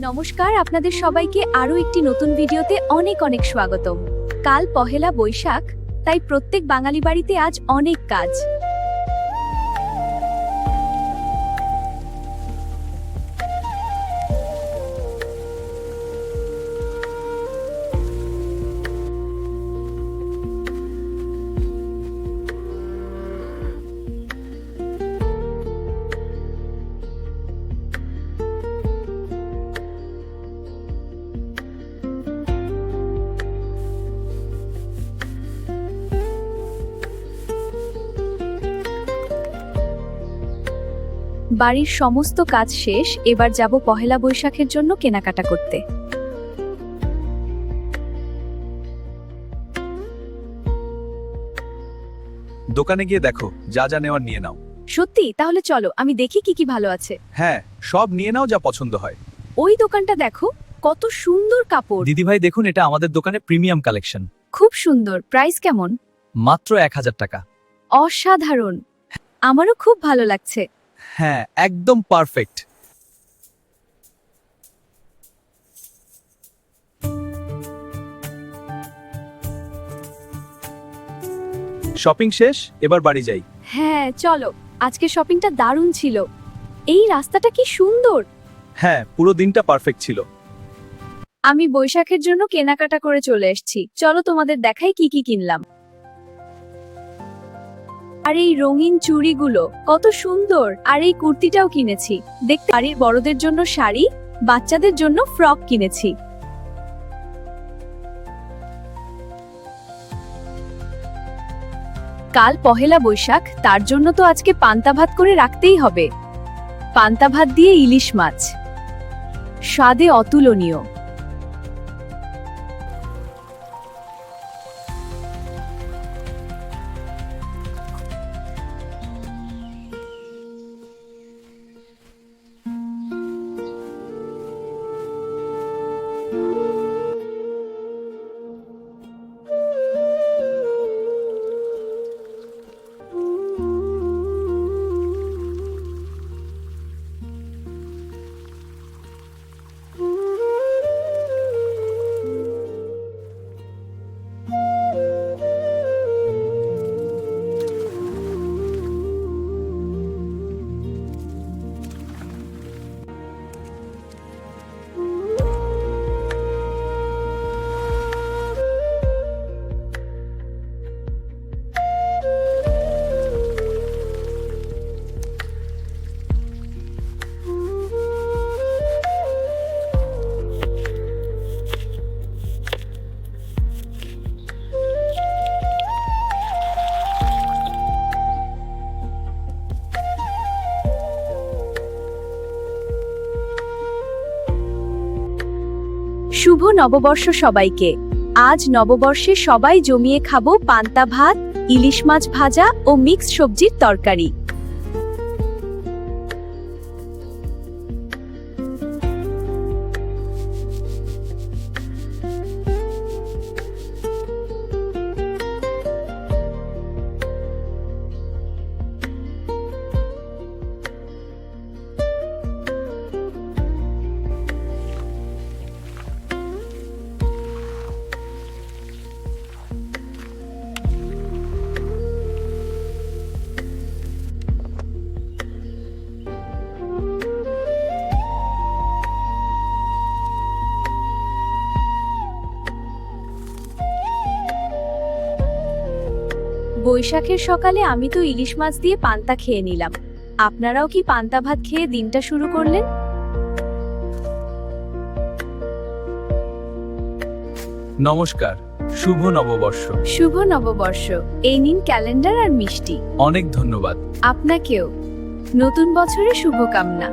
নমস্কার, আপনাদের সবাইকে আরও একটি নতুন ভিডিওতে অনেক অনেক স্বাগতম। কাল পহেলা বৈশাখ, তাই প্রত্যেক বাঙালি বাড়িতে আজ অনেক কাজ। বাড়ির সমস্ত কাজ শেষ, এবার যাব পহেলা বৈশাখের জন্য কেনাকাটা করতে। দোকানে গিয়ে দেখো, যা যা নেওয়ার নিয়ে নাও। সত্যি? তাহলে চলো, আমি দেখি কি কি ভালো আছে। হ্যাঁ, সব নিয়ে নাও যা পছন্দ হয়। ওই দোকানটা দেখো, কত সুন্দর কাপড়। দিদিভাই দেখুন, এটা আমাদের দোকানে প্রিমিয়াম কালেকশন। খুব সুন্দর। প্রাইস কেমন? মাত্র 1000 টাকা। অসাধারণ, আমারও খুব ভালো লাগছে। হ্যাঁ, একদম পারফেক্ট। শপিং শেষ, এবার বাড়ি যাই। হ্যাঁ চলো, আজকে শপিংটা দারুণ ছিল। এই রাস্তাটা কি সুন্দর। হ্যাঁ, পুরো দিনটা পারফেক্ট ছিল। আমি বৈশাখের জন্য কেনাকাটা করে চলে এসেছি, চলো তোমাদের দেখাই কি কি কিনলাম। আর এই রঙিন চুড়িগুলো কত সুন্দর, আর এই কুর্তিটাও কিনেছি। দেখতে বাড়ির বড়দের জন্য শাড়ি, বাচ্চাদের জন্য ফ্রক কিনেছি। কাল পহেলা বৈশাখ, তার জন্য তো আজকে পান্তা ভাত করে রাখতেই হবে। পান্তা ভাত দিয়ে ইলিশ মাছ, স্বাদে অতুলনীয়। শুভ নববর্ষ সবাইকে। আজ নববর্ষে সবাই জমিয়ে খাবো পান্তা ভাত, ইলিশ মাছ ভাজা ও মিক্স সবজির তরকারি। বৈশাখের সকালে আমি তো ইলিশ মাছ দিয়ে পান্তা খেয়ে নিলাম। আপনারাও কি পান্তা ভাত খেয়ে দিনটা শুরু করলেন? নমস্কার, শুভ নববর্ষ। শুভ নববর্ষ। এই নিন ক্যালেন্ডার আর মিষ্টি। অনেক ধন্যবাদ। আপনাকেও নতুন বছরের শুভকামনা।